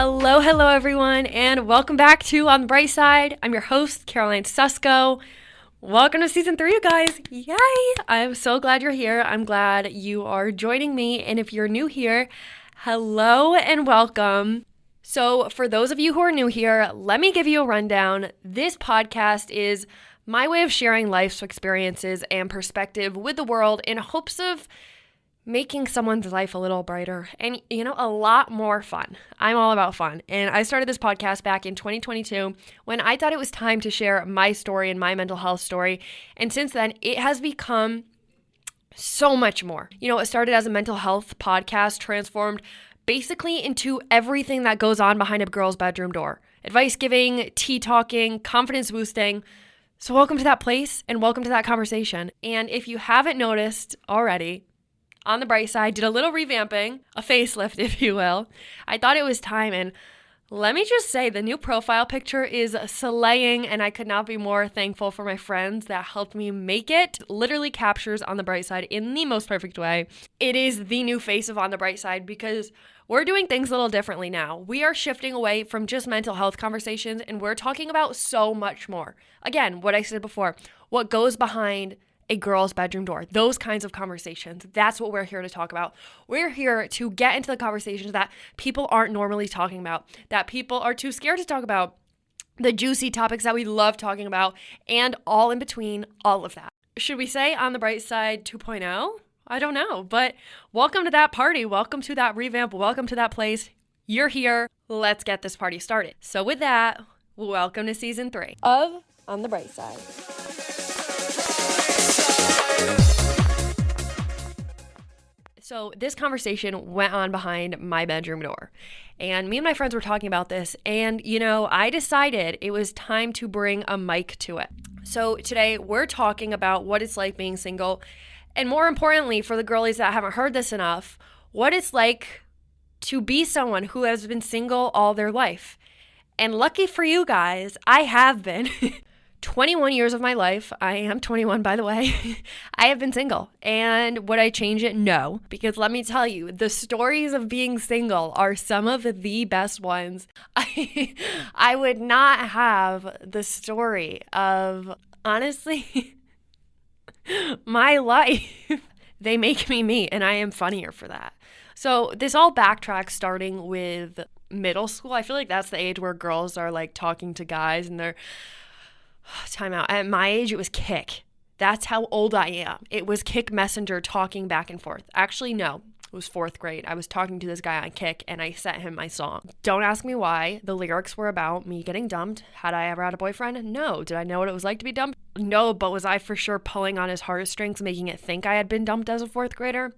Hello everyone, and welcome back to On the Bright Side. I'm your host, Caroline Susko. Welcome to season 3, you guys. Yay! I'm so glad you're here. I'm glad you are joining me, and if you're new here, hello and welcome. So for those of you who are new here, let me give you a rundown. This podcast is my way of sharing life's experiences and perspective with the world in hopes of making someone's life a little brighter and, a lot more fun. I'm all about fun. And I started this podcast back in 2022 when I thought it was time to share my story and my mental health story. And since then, it has become so much more. It started as a mental health podcast, transformed basically into everything that goes on behind a girl's bedroom door. Advice giving, tea talking, confidence boosting. So welcome to that place and welcome to that conversation. And if you haven't noticed already, On the Bright Side did a little revamping, a facelift, if you will. I thought it was time, and let me just say the new profile picture is slaying, and I could not be more thankful for my friends that helped me make it. Literally captures On the Bright Side in the most perfect way. It is the new face of On the Bright Side because we're doing things a little differently now. We are shifting away from just mental health conversations, and we're talking about so much more. Again, what I said before, what goes behind a girl's bedroom door, those kinds of conversations. That's what we're here to talk about. We're here to get into the conversations that people aren't normally talking about, that people are too scared to talk about, the juicy topics that we love talking about, and all in between, all of that. Should we say On the Bright Side 2.0? I don't know, but welcome to that party. Welcome to that revamp. Welcome to that place. You're here. Let's get this party started. So with that, welcome to season 3 of On the Bright Side. So this conversation went on behind my bedroom door, and me and my friends were talking about this, and I decided it was time to bring a mic to it. So today we're talking about what it's like being single, and more importantly, for the girlies that haven't heard this enough, what it's like to be someone who has been single all their life. And lucky for you guys, I have been. 21 years of my life, I am 21 by the way, I have been single. And would I change it? No. Because let me tell you, the stories of being single are some of the best ones. I would not have the story of, honestly, my life. They make me me, and I am funnier for that. So this all backtracks starting with middle school. I feel like that's the age where girls are like talking to guys and they're time out. At my age, it was Kik. That's how old I am. It was Kik Messenger talking back and forth. Actually, no. It was 4th grade. I was talking to this guy on Kik, and I sent him my song. Don't ask me why. The lyrics were about me getting dumped. Had I ever had a boyfriend? No. Did I know what it was like to be dumped? No, but was I for sure pulling on his heartstrings, making it think I had been dumped as a 4th grader?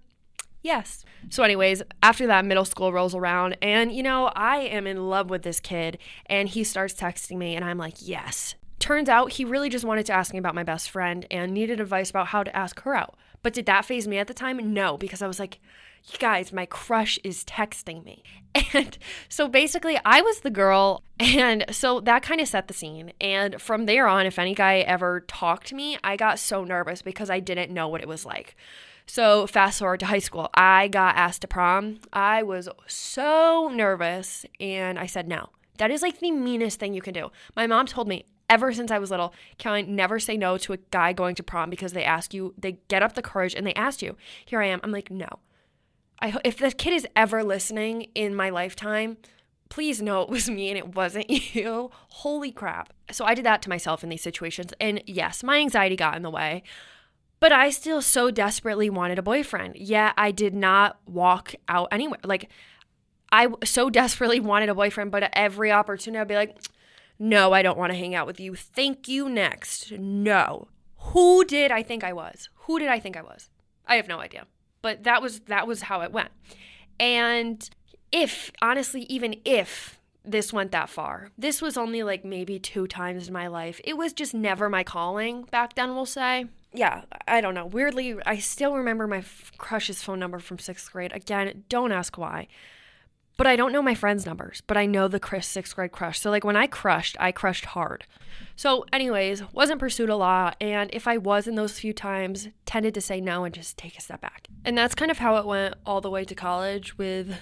Yes. So anyways, after that, middle school rolls around, and I am in love with this kid, and he starts texting me, and I'm like, yes. Turns out he really just wanted to ask me about my best friend and needed advice about how to ask her out. But did that faze me at the time? No, because I was like, you guys, my crush is texting me. And so basically I was the girl. And so that kind of set the scene. And from there on, if any guy ever talked to me, I got so nervous because I didn't know what it was like. So fast forward to high school, I got asked to prom. I was so nervous and I said no. That is like the meanest thing you can do. My mom told me, ever since I was little, Caroline, never say no to a guy going to prom because they ask you, they get up the courage and they asked you. Here I am. I'm like, no. If this kid is ever listening in my lifetime, please know it was me and it wasn't you. Holy crap. So I did that to myself in these situations. And yes, my anxiety got in the way, but I still so desperately wanted a boyfriend. Yet I did not walk out anywhere. Like I so desperately wanted a boyfriend, but at every opportunity I'd be like, no, I don't want to hang out with you. Thank you, next. No. Who did I think I was? Who did I think I was? I have no idea. But that was how it went. And even if this went that far, this was only like maybe 2 times in my life. It was just never my calling back then, we'll say. Yeah, I don't know. Weirdly, I still remember my crush's phone number from 6th grade. Again, don't ask why. But I don't know my friends' numbers, but I know the 6th grade crush. So like when I crushed hard. So anyways, wasn't pursued a lot. And if I was in those few times, tended to say no and just take a step back. And that's kind of how it went all the way to college with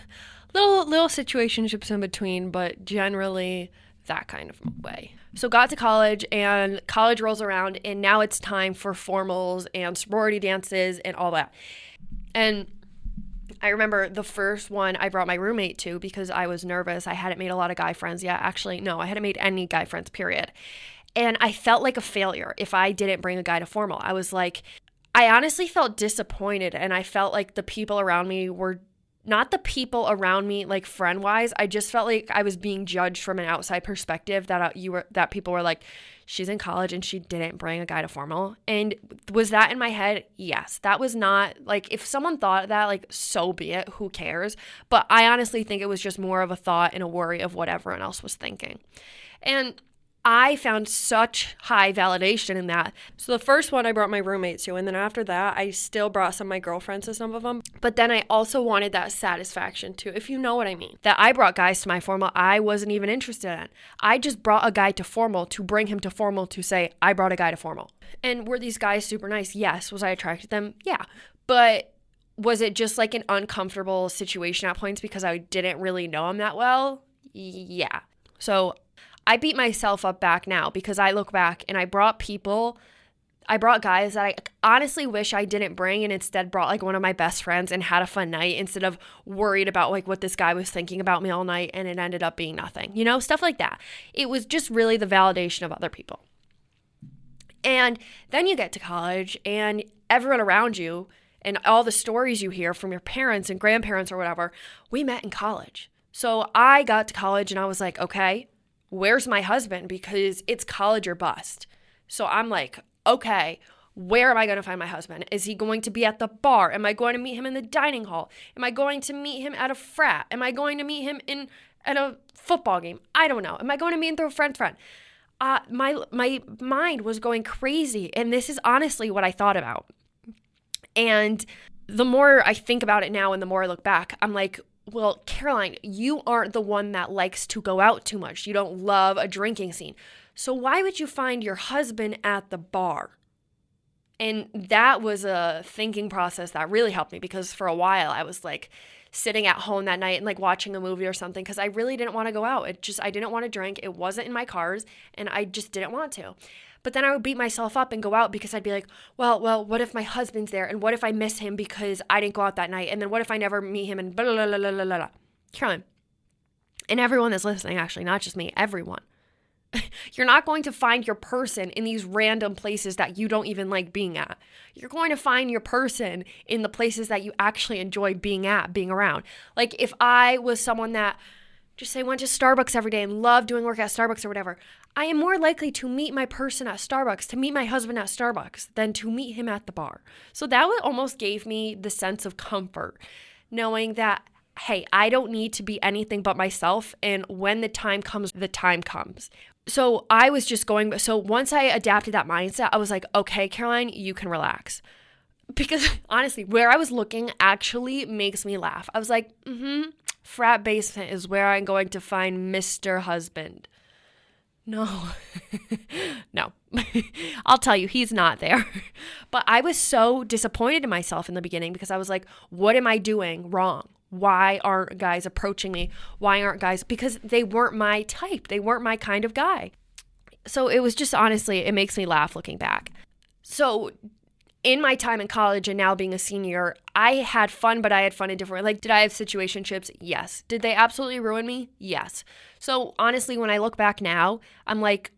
Little situationships in between, but generally that kind of way. So got to college, and college rolls around, and now it's time for formals and sorority dances and all that. And I remember the first one I brought my roommate to because I was nervous. I hadn't made a lot of guy friends yet. Actually, no, I hadn't made any guy friends, period. And I felt like a failure if I didn't bring a guy to formal. I was like, I honestly felt disappointed, and I felt like the people around me were not the people around me like friend-wise. I just felt like I was being judged from an outside perspective that people were like, she's in college and she didn't bring a guy to formal. And was that in my head? Yes. That was not like, if someone thought that, like, so be it, who cares? But I honestly think it was just more of a thought and a worry of what everyone else was thinking. And I found such high validation in that. So the first one I brought my roommate to, and then after that, I still brought some of my girlfriends to some of them. But then I also wanted that satisfaction too, if you know what I mean. That I brought guys to my formal I wasn't even interested in. I just brought a guy to formal to bring him to formal to say, I brought a guy to formal. And were these guys super nice? Yes. Was I attracted to them? Yeah. But was it just like an uncomfortable situation at points because I didn't really know him that well? Yeah. So I beat myself up back now because I look back and I brought guys that I honestly wish I didn't bring, and instead brought like one of my best friends and had a fun night instead of worried about like what this guy was thinking about me all night, and it ended up being nothing, stuff like that. It was just really the validation of other people. And then you get to college and everyone around you and all the stories you hear from your parents and grandparents or whatever, we met in college. So I got to college and I was like, okay, where's my husband? Because it's college or bust. So I'm like, okay, where am I going to find my husband? Is he going to be at the bar? Am I going to meet him in the dining hall? Am I going to meet him at a frat? Am I going to meet him at a football game? I don't know. Am I going to meet him through a friend's friend? My mind was going crazy. And this is honestly what I thought about. And the more I think about it now and the more I look back, I'm like, well, Caroline, you aren't the one that likes to go out too much. You don't love a drinking scene. So why would you find your husband at the bar? And that was a thinking process that really helped me, because for a while I was like sitting at home that night and like watching a movie or something because I really didn't want to go out. I didn't want to drink. It wasn't in my cards and I just didn't want to. But then I would beat myself up and go out because I'd be like, well, what if my husband's there? And what if I miss him because I didn't go out that night? And then what if I never meet him? And blah, blah, blah, blah, blah, blah. Caroline, and everyone that's listening, actually, not just me, everyone. You're not going to find your person in these random places that you don't even like being at. You're going to find your person in the places that you actually enjoy being at, being around. Like if I was someone that just say went to Starbucks every day and loved doing work at Starbucks or whatever, I am more likely to meet my person at Starbucks, to meet my husband at Starbucks, than to meet him at the bar. So that almost gave me the sense of comfort, knowing that, hey, I don't need to be anything but myself, and when the time comes, the time comes. So I was just so once I adapted that mindset, I was like, okay, Caroline, you can relax. Because honestly, where I was looking actually makes me laugh. I was like, frat basement is where I'm going to find Mr. Husband. No, no, I'll tell you, he's not there. But I was so disappointed in myself in the beginning because I was like, what am I doing wrong? Why aren't guys approaching me? Why aren't guys? Because they weren't my type. They weren't my kind of guy. So it was just, honestly, it makes me laugh looking back. So in my time in college and now being a senior, I had fun, but I had fun in different ways. Like, did I have situationships? Yes. Did they absolutely ruin me? Yes. So honestly, when I look back now, I'm like,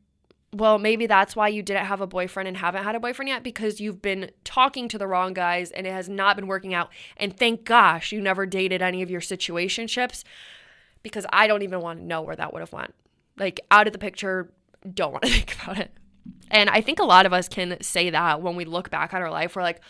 well, maybe that's why you didn't have a boyfriend and haven't had a boyfriend yet, because you've been talking to the wrong guys and it has not been working out. And thank gosh you never dated any of your situationships, because I don't even want to know where that would have went. Like, out of the picture, don't want to think about it. And I think a lot of us can say that when we look back on our life, we're like,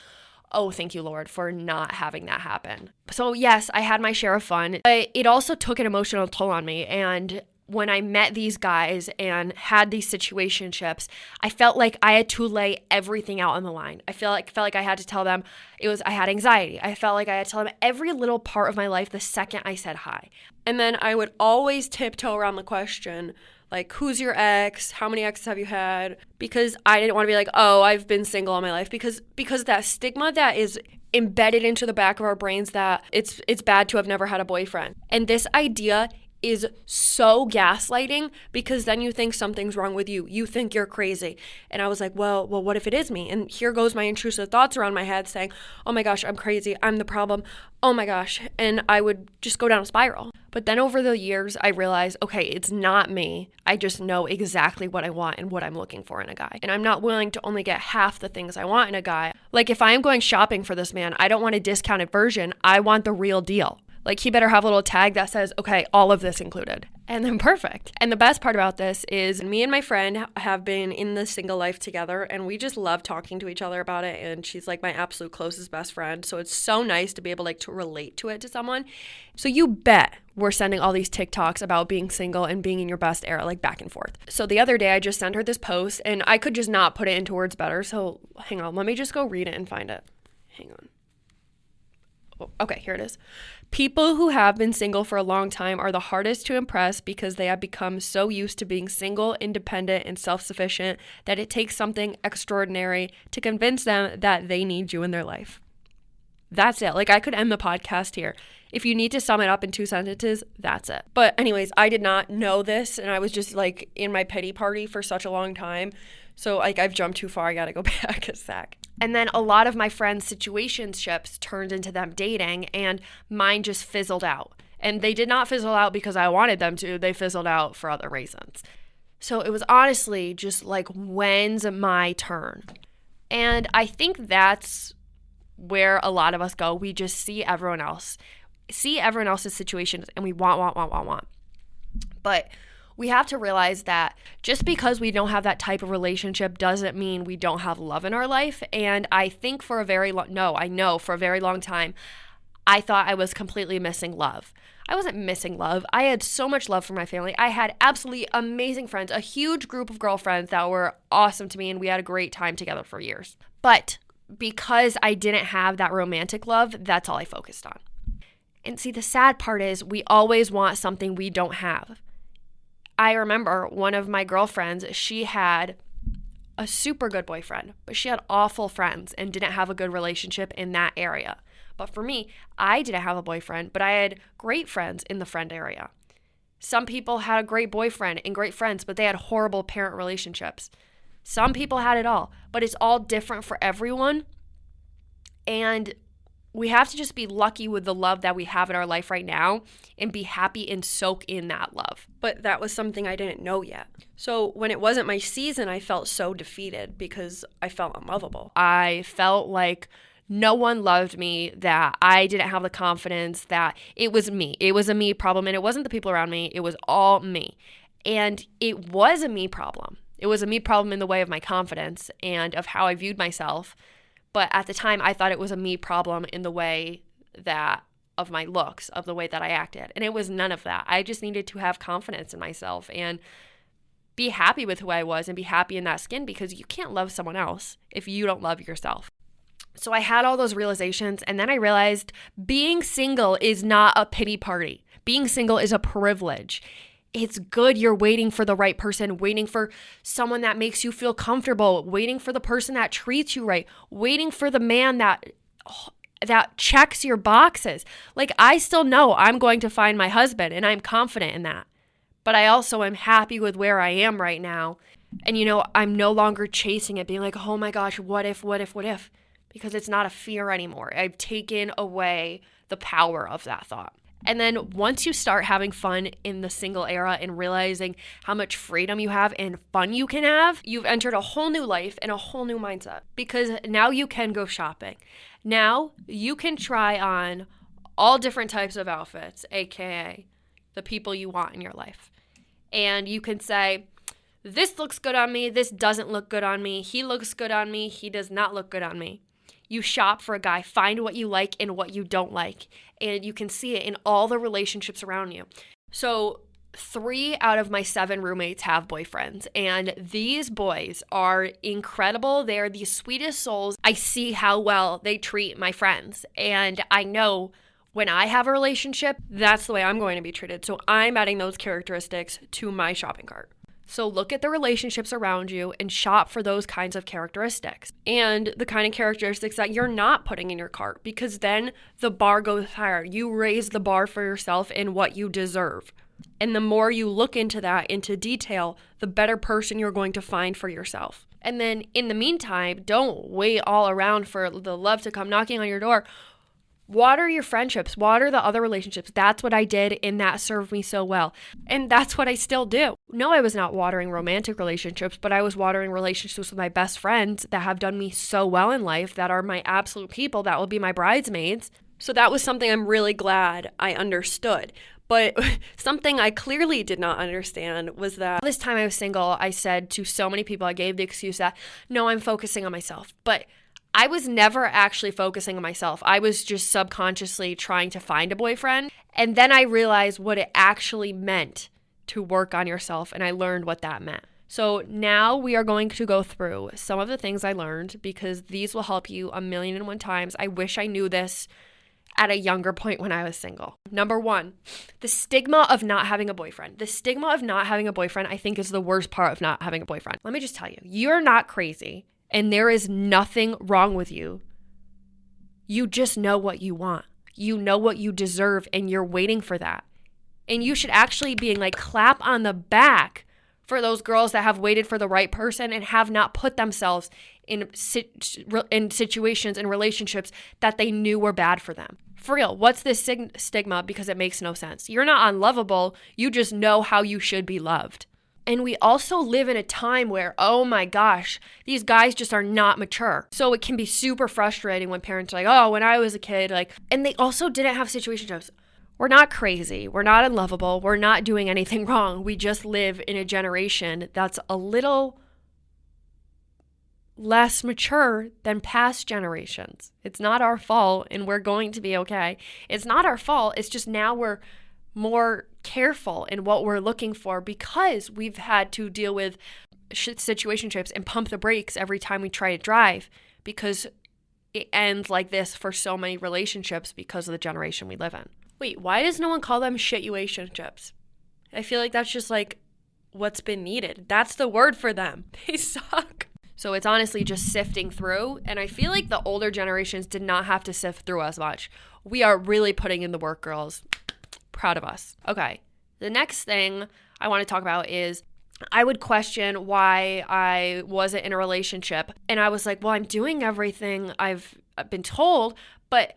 oh, thank you, Lord, for not having that happen. So yes, I had my share of fun, but it also took an emotional toll on me. And when I met these guys and had these situationships, I felt like I had to lay everything out on the line. I felt like I had to tell them I had anxiety. I felt like I had to tell them every little part of my life the second I said hi. And then I would always tiptoe around the question, like, who's your ex? How many exes have you had? Because I didn't want to be like, oh, I've been single all my life. Because that stigma that is embedded into the back of our brains that it's bad to have never had a boyfriend. And this idea is so gaslighting, because then you think something's wrong with you. You think you're crazy. And I was like, well, what if it is me? And here goes my intrusive thoughts around my head saying, oh my gosh, I'm crazy. I'm the problem. Oh my gosh. And I would just go down a spiral. But then over the years, I realized, okay, it's not me. I just know exactly what I want and what I'm looking for in a guy. And I'm not willing to only get half the things I want in a guy. Like if I am going shopping for this man, I don't want a discounted version. I want the real deal. Like he better have a little tag that says, okay, all of this included. And then perfect. And the best part about this is me and my friend have been in the single life together, and we just love talking to each other about it. And she's like my absolute closest best friend. So it's so nice to be able to relate to it to someone. So you bet we're sending all these TikToks about being single and being in your best era, like back and forth. So the other day I just sent her this post, and I could just not put it into words better. So hang on, let me just go read it and find it. Hang on. Oh, okay, here it is. People who have been single for a long time are the hardest to impress because they have become so used to being single, independent, and self-sufficient that it takes something extraordinary to convince them that they need you in their life. That's it. Like I could end the podcast here. If you need to sum it up in 2 sentences, that's it. But anyways, I did not know this, and I was just like in my pity party for such a long time. So like I've jumped too far. I got to go back a sec. And then a lot of my friends' situationships turned into them dating, and mine just fizzled out. And they did not fizzle out because I wanted them to. They fizzled out for other reasons. So it was honestly just like, when's my turn? And I think that's where a lot of us go. We just see everyone else's situations, and we want. But we have to realize that just because we don't have that type of relationship doesn't mean we don't have love in our life. And I think for a very long time, I thought I was completely missing love. I wasn't missing love. I had so much love for my family. I had absolutely amazing friends, a huge group of girlfriends that were awesome to me, and we had a great time together for years. But because I didn't have that romantic love, that's all I focused on. And see, the sad part is we always want something we don't have. I remember one of my girlfriends, she had a super good boyfriend, but she had awful friends and didn't have a good relationship in that area. But for me, I didn't have a boyfriend, but I had great friends in the friend area. Some people had a great boyfriend and great friends, but they had horrible parent relationships. Some people had it all, but it's all different for everyone. And we have to just be lucky with the love that we have in our life right now and be happy and soak in that love. But that was something I didn't know yet. So when it wasn't my season, I felt so defeated because I felt unlovable. I felt like no one loved me, that I didn't have the confidence, that it was me. It was a me problem, and it wasn't the people around me. It was all me. And it was a me problem. It was a me problem in the way of my confidence and of how I viewed myself. But at the time, I thought it was a me problem in the way that of my looks, of the way that I acted. And it was none of that. I just needed to have confidence in myself and be happy with who I was and be happy in that skin, because you can't love someone else if you don't love yourself. So I had all those realizations, and then I realized being single is not a pity party. Being single is a privilege. It's good you're waiting for the right person, waiting for someone that makes you feel comfortable, waiting for the person that treats you right, waiting for the man that checks your boxes. Like, I still know I'm going to find my husband, and I'm confident in that. But I also am happy with where I am right now. And, I'm no longer chasing it, being like, oh my gosh, what if? Because it's not a fear anymore. I've taken away the power of that thought. And then once you start having fun in the single era and realizing how much freedom you have and fun you can have, you've entered a whole new life and a whole new mindset, because now you can go shopping. Now you can try on all different types of outfits, aka the people you want in your life. And you can say, this looks good on me, this doesn't look good on me, he looks good on me, he does not look good on me. You shop for a guy, find what you like and what you don't like, and you can see it in all the relationships around you. So 3 out of my 7 roommates have boyfriends, and these boys are incredible. They're the sweetest souls. I see how well they treat my friends, and I know when I have a relationship, that's the way I'm going to be treated. So I'm adding those characteristics to my shopping cart. So look at the relationships around you and shop for those kinds of characteristics and the kind of characteristics that you're not putting in your cart, because then the bar goes higher. You raise the bar for yourself in what you deserve. And the more you look into that, into detail, the better person you're going to find for yourself. And then in the meantime, don't wait all around for the love to come knocking on your door. Water your friendships, water the other relationships. That's what I did, and that served me so well. And that's what I still do. No, I was not watering romantic relationships, but I was watering relationships with my best friends that have done me so well in life, that are my absolute people, that will be my bridesmaids. So that was something I'm really glad I understood. But something I clearly did not understand was that this time I was single, I said to so many people, I gave the excuse that, no, I'm focusing on myself. But I was never actually focusing on myself. I was just subconsciously trying to find a boyfriend. And then I realized what it actually meant to work on yourself, and I learned what that meant. So now we are going to go through some of the things I learned, because these will help you 1,000,001 times. I wish I knew this at a younger point when I was single. Number 1, the stigma of not having a boyfriend. The stigma of not having a boyfriend, I think, is the worst part of not having a boyfriend. Let me just tell you, you're not crazy. And there is nothing wrong with you. You just know what you want. You know what you deserve, and you're waiting for that. And you should actually be like, clap on the back for those girls that have waited for the right person and have not put themselves in situations and relationships that they knew were bad for them. For real, what's this stigma? Because it makes no sense. You're not unlovable. You just know how you should be loved. And we also live in a time where, oh my gosh, these guys just are not mature. So it can be super frustrating when parents are like, oh, when I was a kid, and they also didn't have situationships. We're not crazy. We're not unlovable. We're not doing anything wrong. We just live in a generation that's a little less mature than past generations. It's not our fault, and we're going to be okay. It's not our fault. It's just now we're more careful in what we're looking for, because we've had to deal with situationships and pump the brakes every time we try to drive, because it ends like this for so many relationships because of the generation we live in. Wait, why does no one call them situationships? I feel like that's just like what's been needed. That's the word for them. They suck. So it's honestly just sifting through, and I feel like the older generations did not have to sift through as much. We are really putting in the work, girls. Proud of us. Okay, the next thing I want to talk about is I would question why I wasn't in a relationship. And I was like, well, I'm doing everything I've been told, but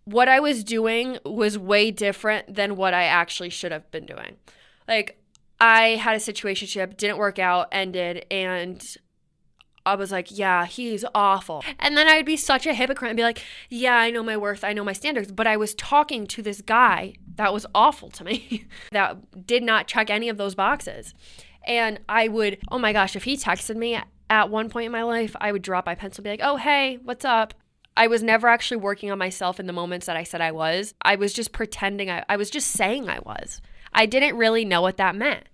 what I was doing was way different than what I actually should have been doing. Like, I had a situationship, didn't work out, ended, and I was like, yeah, he's awful. And then I'd be such a hypocrite and be like, yeah, I know my worth, I know my standards. But I was talking to this guy that was awful to me, that did not check any of those boxes. And I would, oh my gosh, if he texted me at one point in my life, I would drop my pencil and be like, oh, hey, what's up? I was never actually working on myself in the moments that I said I was. I was just pretending, I was just saying I was. I didn't really know what that meant.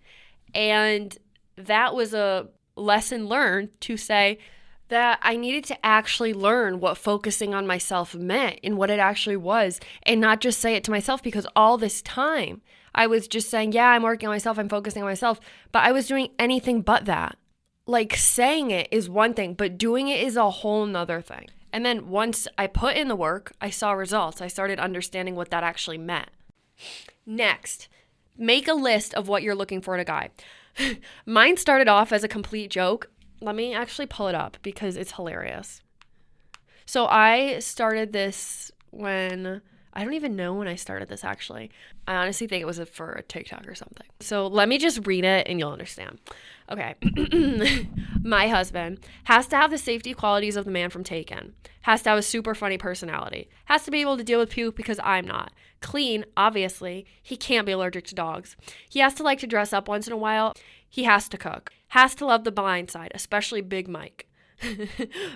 And that was a lesson learned, to say that I needed to actually learn what focusing on myself meant and what it actually was, and not just say it to myself, because all this time I was just saying, yeah, I'm working on myself, I'm focusing on myself, but I was doing anything but that. Like, saying it is one thing, but doing it is a whole nother thing. And then once I put in the work, I saw results. I started understanding what that actually meant. Next, make a list of what you're looking for in a guy. Mine started off as a complete joke. Let me actually pull it up because it's hilarious. So I started this when, I don't even know when I started this actually. I honestly think it was for a TikTok or something. So let me just read it and you'll understand. Okay. My husband has to have the safety qualities of the man from Taken. Has to have a super funny personality. Has to be able to deal with puke because I'm not. Clean, obviously. He can't be allergic to dogs. He has to like to dress up once in a while. He has to cook. Has to love The Blind Side, especially Big Mike.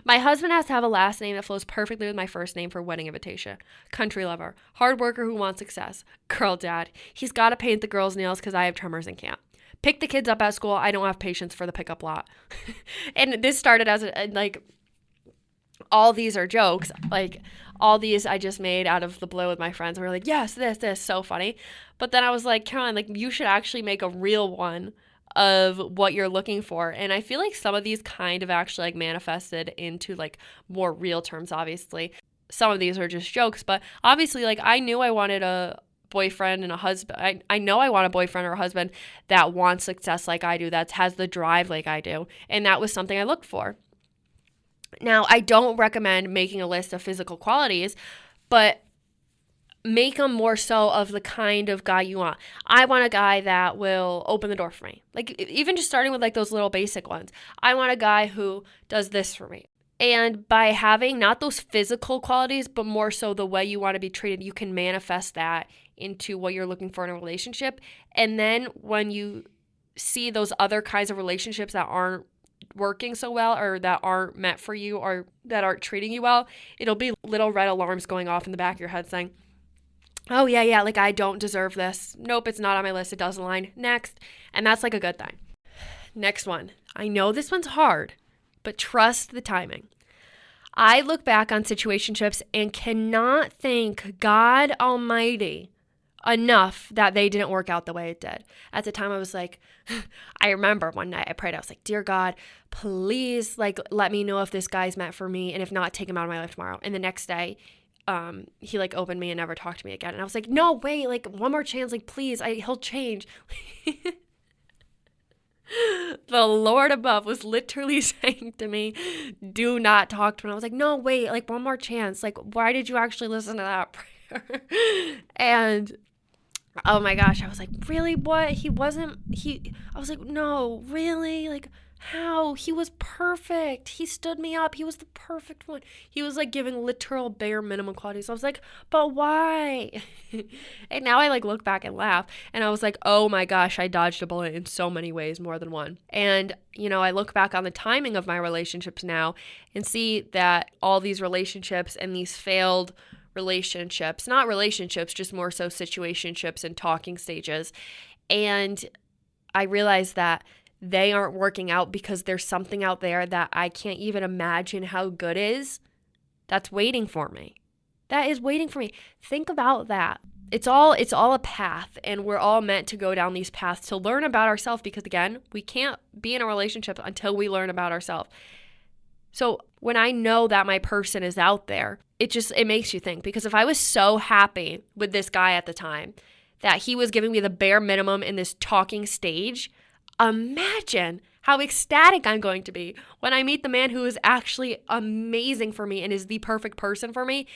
My husband has to have a last name that flows perfectly with my first name for wedding invitation. Country lover. Hard worker who wants success. Girl dad. He's got to paint the girls' nails because I have tremors and can't. Pick the kids up at school. I don't have patience for the pickup lot. And this started as all these are jokes. Like, all these I just made out of the blue with my friends. We were like, yes, this, so funny. But then I was like, Caroline, like, you should actually make a real one of what you're looking for. And I feel like some of these kind of actually like manifested into like more real terms, obviously. Some of these are just jokes, but obviously like I knew I wanted a boyfriend and a husband. I know I want a boyfriend or a husband that wants success like I do, that has the drive like I do. And that was something I looked for. Now, I don't recommend making a list of physical qualities, but make them more so of the kind of guy you want. I want a guy that will open the door for me. Like even just starting with like those little basic ones. I want a guy who does this for me. And by having not those physical qualities, but more so the way you want to be treated, you can manifest that into what you're looking for in a relationship. And then when you see those other kinds of relationships that aren't working so well or that aren't meant for you or that aren't treating you well, it'll be little red alarms going off in the back of your head saying, oh, yeah, like I don't deserve this. Nope, it's not on my list. It doesn't align. Next. And that's like a good thing. Next one. I know this one's hard, but trust the timing. I look back on situationships and cannot thank God Almighty enough that they didn't work out the way it did. At the time, I was like, I remember one night I prayed. I was like, dear God, please, like, let me know if this guy's meant for me. And if not, take him out of my life tomorrow. And the next day, he like opened me and never talked to me again. And I was like, no, wait, like one more chance. Like, please, he'll change. The Lord above was literally saying to me, do not talk to him. I was like, no, wait, like one more chance. Like, why did you actually listen to that prayer? And oh my gosh, I was like, really? What? I was like, no, really? Like, how? He was perfect. He stood me up. He was the perfect one. He was like giving literal bare minimum qualities. I was like, but why? And now I like look back and laugh. And I was like, oh my gosh, I dodged a bullet in so many ways, more than one. And, you know, I look back on the timing of my relationships now and see that all these relationships and these failed relationships, not relationships, just more so situationships and talking stages. And I realized that they aren't working out because there's something out there that I can't even imagine how good is that's waiting for me. That is waiting for me. Think about that. It's all a path, and we're all meant to go down these paths to learn about ourselves because, again, we can't be in a relationship until we learn about ourselves. So when I know that my person is out there, it makes you think, because if I was so happy with this guy at the time that he was giving me the bare minimum in this talking stage, imagine how ecstatic I'm going to be when I meet the man who is actually amazing for me and is the perfect person for me.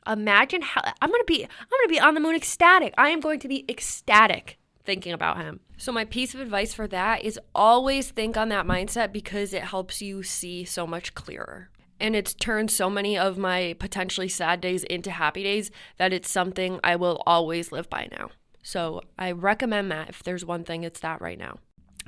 Imagine how I'm going to be on the moon ecstatic. I am going to be ecstatic thinking about him. So my piece of advice for that is always think on that mindset because it helps you see so much clearer. And it's turned so many of my potentially sad days into happy days that it's something I will always live by now. So I recommend that. If there's one thing, it's that right now.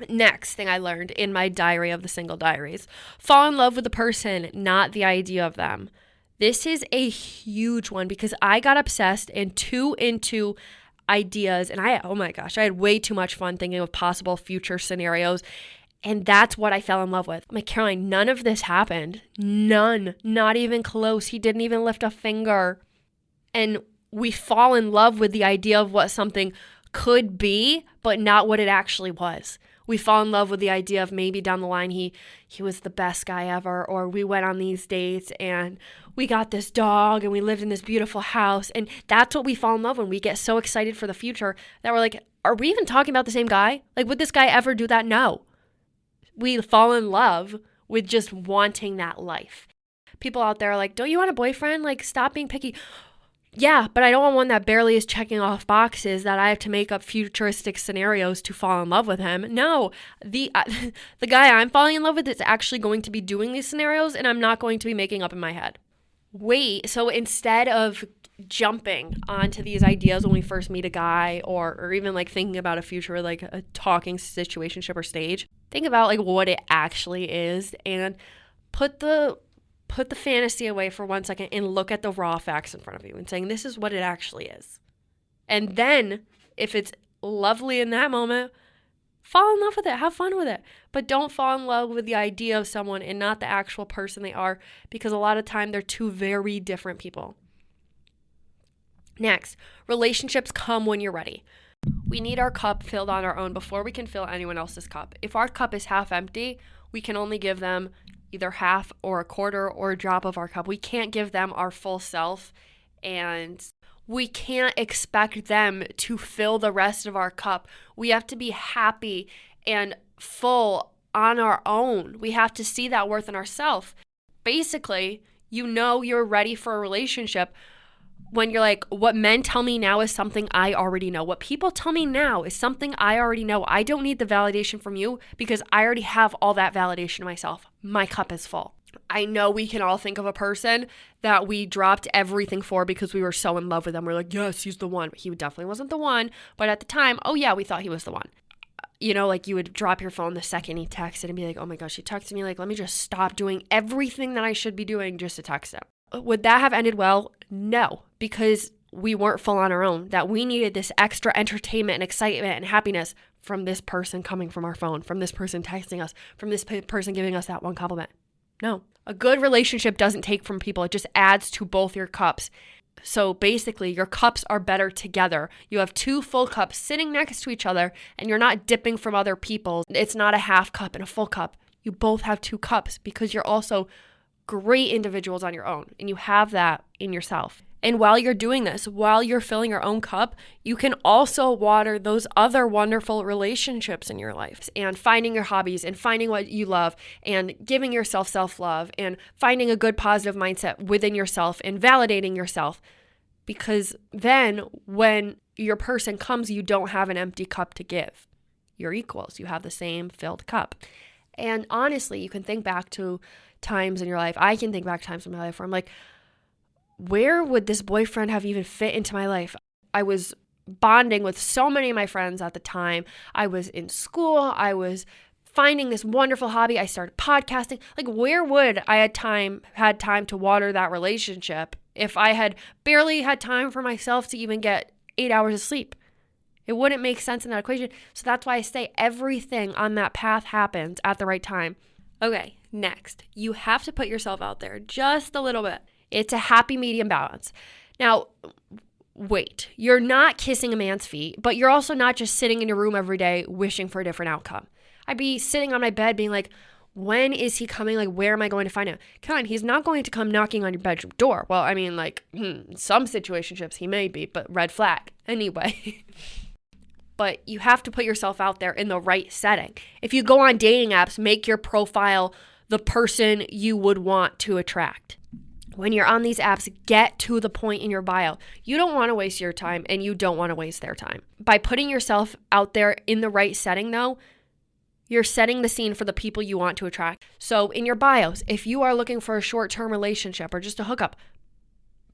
Next thing I learned in my diary of the Single Diaries: fall in love with the person, not the idea of them. This is a huge one because I got obsessed and too into ideas, and oh my gosh, I had way too much fun thinking of possible future scenarios, and that's what I fell in love with. I'm like, Caroline, none of this happened. None, not even close. He didn't even lift a finger. And we fall in love with the idea of what something could be, but not what it actually was. We fall in love with the idea of maybe down the line he was the best guy ever, or we went on these dates and we got this dog and we lived in this beautiful house. And that's what we fall in love when we get so excited for the future that we're like, are we even talking about the same guy? Like, would this guy ever do that? No. We fall in love with just wanting that life. People out there are like, don't you want a boyfriend? Like, stop being picky. Yeah, but I don't want one that barely is checking off boxes that I have to make up futuristic scenarios to fall in love with him. No, the guy I'm falling in love with is actually going to be doing these scenarios, and I'm not going to be making up in my head. Wait, so instead of jumping onto these ideas when we first meet a guy, or even like thinking about a future, like a talking situationship or stage, think about like what it actually is and put the fantasy away for 1 second and look at the raw facts in front of you and saying, this is what it actually is. And then if it's lovely in that moment, fall in love with it, have fun with it. But don't fall in love with the idea of someone and not the actual person they are, because a lot of time they're two very different people. Next, relationships come when you're ready. We need our cup filled on our own before we can fill anyone else's cup. If our cup is half empty, we can only give them either half or a quarter or a drop of our cup. We can't give them our full self, and we can't expect them to fill the rest of our cup. We have to be happy and full on our own. We have to see that worth in ourselves. Basically, you're ready for a relationship when you're like, what men tell me now is something I already know. What people tell me now is something I already know. I don't need the validation from you because I already have all that validation myself. My cup is full. I know we can all think of a person that we dropped everything for because we were so in love with them. We're like, yes, he's the one. He definitely wasn't the one. But at the time, oh yeah, we thought he was the one. Like you would drop your phone the second he texted and be like, oh my gosh, he texted me. Like, let me just stop doing everything that I should be doing just to text him. Would that have ended well? No, because we weren't full on our own, that we needed this extra entertainment and excitement and happiness from this person coming from our phone, from this person texting us, from this person giving us that one compliment. No, a good relationship doesn't take from people. It just adds to both your cups. So basically, your cups are better together. You have two full cups sitting next to each other, and you're not dipping from other people. It's not a half cup and a full cup. You both have two cups because you're also great individuals on your own, and you have that in yourself. And while you're doing this, while you're filling your own cup, you can also water those other wonderful relationships in your life and finding your hobbies and finding what you love and giving yourself self-love and finding a good positive mindset within yourself and validating yourself. Because then when your person comes, you don't have an empty cup to give. You're equals. You have the same filled cup. And honestly, you can think back to times in your life. I can think back to times in my life where I'm like, where would this boyfriend have even fit into my life? I was bonding with so many of my friends at the time. I was in school. I was finding this wonderful hobby. I started podcasting. Like, where would I had time to water that relationship if I had barely had time for myself to even get 8 hours of sleep? It wouldn't make sense in that equation. So that's why I say everything on that path happens at the right time. Okay, next, you have to put yourself out there just a little bit. It's a happy medium balance. Now, wait, you're not kissing a man's feet, but you're also not just sitting in your room every day wishing for a different outcome. I'd be sitting on my bed being like, when is he coming? Like, where am I going to find him? Come on, he's not going to come knocking on your bedroom door. Well, I mean, like, some situationships he may be, but red flag. Anyway. But you have to put yourself out there in the right setting. If you go on dating apps, make your profile the person you would want to attract. When you're on these apps, get to the point in your bio. You don't want to waste your time, and you don't want to waste their time. By putting yourself out there in the right setting, though, you're setting the scene for the people you want to attract. So in your bios, if you are looking for a short-term relationship or just a hookup,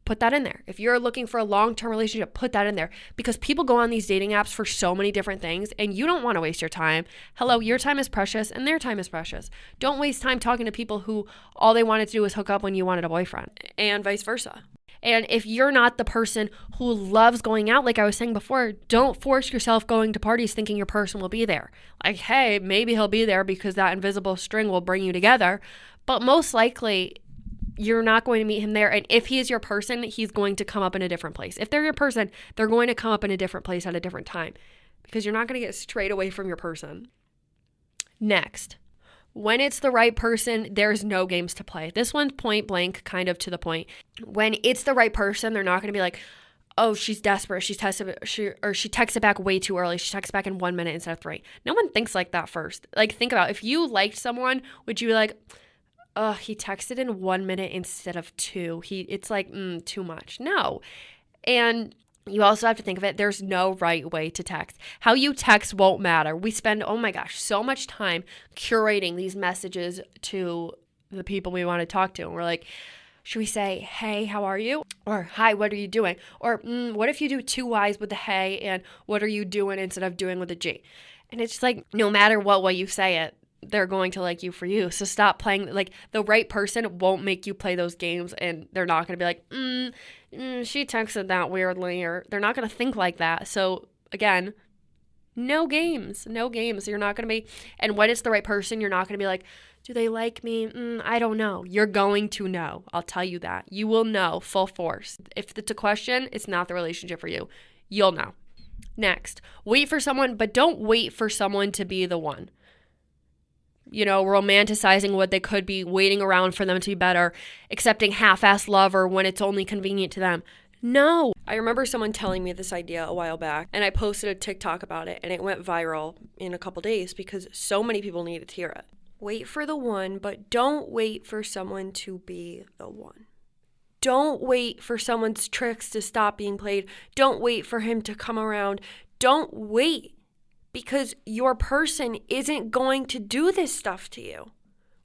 put that in there. If you're looking for a long-term relationship, put that in there. Because people go on these dating apps for so many different things, and you don't want to waste your time. Hello, your time is precious, and their time is precious. Don't waste time talking to people who all they wanted to do was hook up when you wanted a boyfriend, and vice versa. And if you're not the person who loves going out, like I was saying before, don't force yourself going to parties thinking your person will be there. Like, hey, maybe he'll be there because that invisible string will bring you together. But most likely, you're not going to meet him there. And if he is your person, he's going to come up in a different place. If they're your person, they're going to come up in a different place at a different time because you're not going to get straight away from your person. Next, when it's the right person, there's no games to play. This one's point blank, kind of to the point. When it's the right person, they're not going to be like, oh, she's desperate. She texted back way too early. She texts back in 1 minute instead of 3. No one thinks like that first. Like, think about if you liked someone, would you be like, he texted in 1 minute instead of 2. It's like, too much. No. And you also have to think of it. There's no right way to text. How you text won't matter. We spend, oh my gosh, so much time curating these messages to the people we want to talk to. And we're like, should we say, hey, how are you? Or, hi, what are you doing? Or, what if you do 2 Y's with the hey and what are you doing instead of doing with a G? And it's like, no matter what way you say it, they're going to like you for you. So stop playing. Like, the right person won't make you play those games, and they're not going to be like, she texted that weirdly, or they're not going to think like that. So again, no games. You're not going to be, and when it's the right person, you're not going to be like, do they like me? I don't know. You're going to know. I'll tell you that. You will know full force. If it's a question, it's not the relationship for you. You'll know. Next, wait for someone, but don't wait for someone to be the one. Romanticizing what they could be, waiting around for them to be better, accepting half-assed love or when it's only convenient to them. No. I remember someone telling me this idea a while back, and I posted a TikTok about it, and it went viral in a couple days because so many people needed to hear it. Wait for the one, but don't wait for someone to be the one. Don't wait for someone's tricks to stop being played. Don't wait for him to come around. Don't wait, because your person isn't going to do this stuff to you.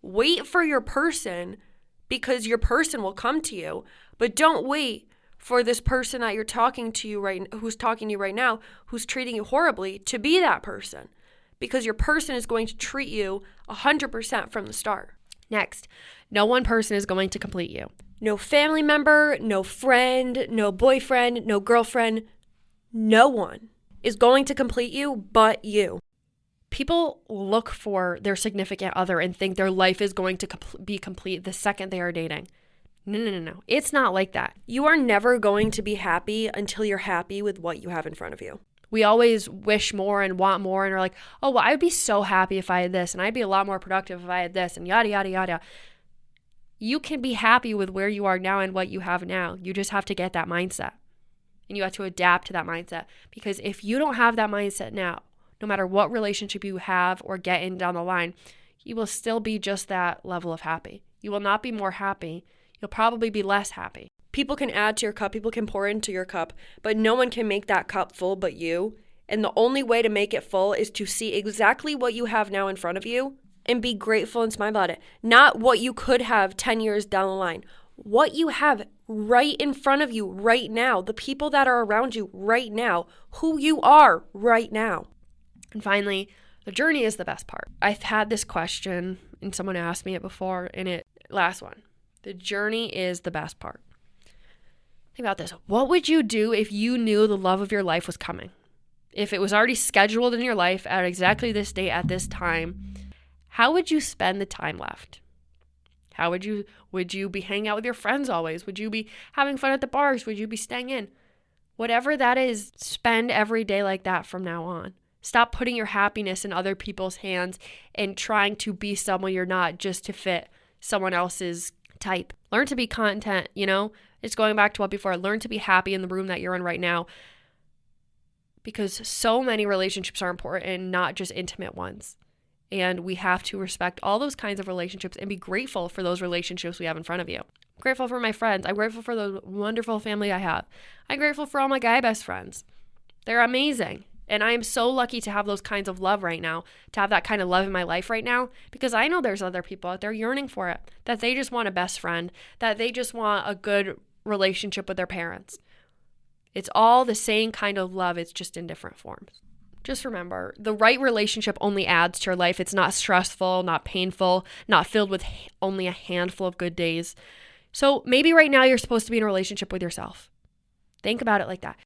Wait for your person, because your person will come to you, but don't wait for this person that you're talking to you who's talking to you right now, who's treating you horribly, to be that person, because your person is going to treat you 100% from the start. Next, no one person is going to complete you. No family member, no friend, no boyfriend, no girlfriend, no one is going to complete you but you. People look for their significant other and think their life is going to be complete the second they are dating. No. It's not like that. You are never going to be happy until you're happy with what you have in front of you. We always wish more and want more and are like, oh, well, I would be so happy if I had this, and I'd be a lot more productive if I had this, and yada, yada, yada. You can be happy with where you are now and what you have now. You just have to get that mindset. And you have to adapt to that mindset. Because if you don't have that mindset now, no matter what relationship you have or get in down the line, you will still be just that level of happy. You will not be more happy. You'll probably be less happy. People can add to your cup, people can pour into your cup, but no one can make that cup full but you. And the only way to make it full is to see exactly what you have now in front of you and be grateful and smile about it. Not what you could have 10 years down the line. What you have right in front of you right now, the people that are around you right now, who you are right now. And finally, the journey is the best part. I've had this question and someone asked me it before, and last one. The journey is the best part. Think about this. What would you do if you knew the love of your life was coming? If it was already scheduled in your life at exactly this date at this time, how would you spend the time left? Would you be hanging out with your friends always? Would you be having fun at the bars? Would you be staying in? Whatever that is, spend every day like that from now on. Stop putting your happiness in other people's hands and trying to be someone you're not just to fit someone else's type. Learn to be content, It's going back to what before. Learn to be happy in the room that you're in right now, because so many relationships are important, not just intimate ones. And we have to respect all those kinds of relationships and be grateful for those relationships we have in front of you. I'm grateful for my friends. I'm grateful for the wonderful family I have. I'm grateful for all my guy best friends. They're amazing. And I am so lucky to have those kinds of love right now, to have that kind of love in my life right now, because I know there's other people out there yearning for it, that they just want a best friend, that they just want a good relationship with their parents. It's all the same kind of love. It's just in different forms. Just remember, the right relationship only adds to your life. It's not stressful, not painful, not filled with only a handful of good days. So maybe right now you're supposed to be in a relationship with yourself. Think about it like that.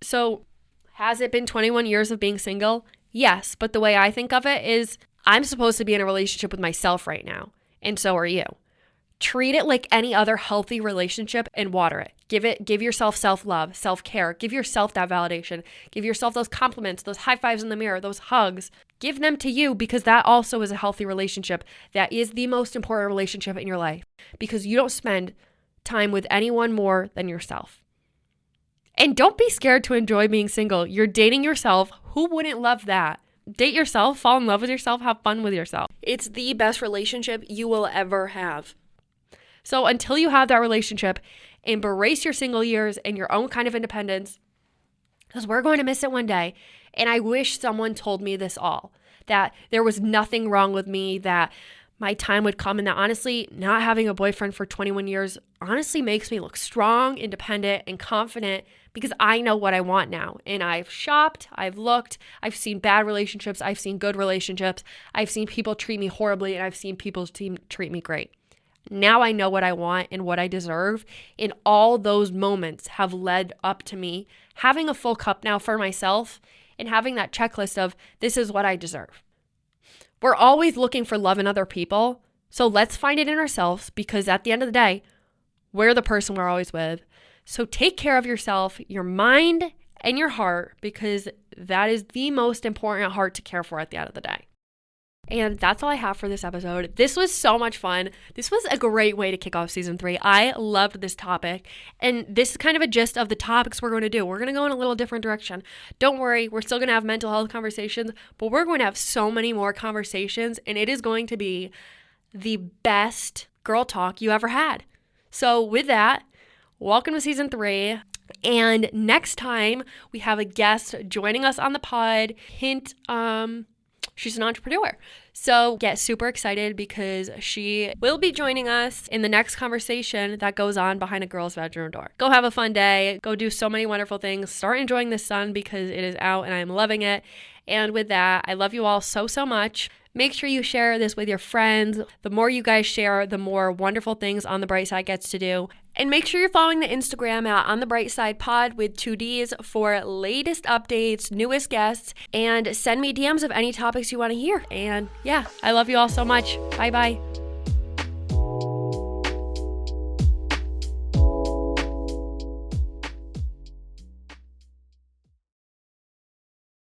So has it been 21 years of being single? Yes, but the way I think of it is I'm supposed to be in a relationship with myself right now, and so are you. Treat it like any other healthy relationship and water it. Give yourself self-love, self-care. Give yourself that validation. Give yourself those compliments, those high fives in the mirror, those hugs. Give them to you, because that also is a healthy relationship. That is the most important relationship in your life, because you don't spend time with anyone more than yourself. And don't be scared to enjoy being single. You're dating yourself. Who wouldn't love that? Date yourself, fall in love with yourself, have fun with yourself. It's the best relationship you will ever have. So until you have that relationship, embrace your single years and your own kind of independence, because we're going to miss it one day. And I wish someone told me this all, that there was nothing wrong with me, that my time would come, and that honestly, not having a boyfriend for 21 years honestly makes me look strong, independent, and confident, because I know what I want now. And I've shopped, I've looked, I've seen bad relationships, I've seen good relationships, I've seen people treat me horribly, and I've seen people treat me great. Now I know what I want and what I deserve, and all those moments have led up to me having a full cup now for myself and having that checklist of this is what I deserve. We're always looking for love in other people, so let's find it in ourselves, because at the end of the day, we're the person we're always with. So take care of yourself, your mind, and your heart, because that is the most important heart to care for at the end of the day. And that's all I have for this episode. This was so much fun. This was a great way to kick off season 3. I loved this topic. And this is kind of a gist of the topics we're going to do. We're going to go in a little different direction. Don't worry, we're still going to have mental health conversations, but we're going to have so many more conversations, and it is going to be the best girl talk you ever had. So with that, welcome to season 3. And next time we have a guest joining us on the pod. Hint, she's an entrepreneur. So get super excited because she will be joining us in the next conversation that goes on behind a girl's bedroom door. Go have a fun day. Go do so many wonderful things. Start enjoying the sun because it is out and I'm loving it. And with that, I love you all so, so much. Make sure you share this with your friends. The more you guys share, the more wonderful things On the Bright Side gets to do. And make sure you're following the Instagram at On the Bright Side Pod with 2 Ds for latest updates, newest guests, and send me DMs of any topics you want to hear. And yeah, I love you all so much. Bye-bye.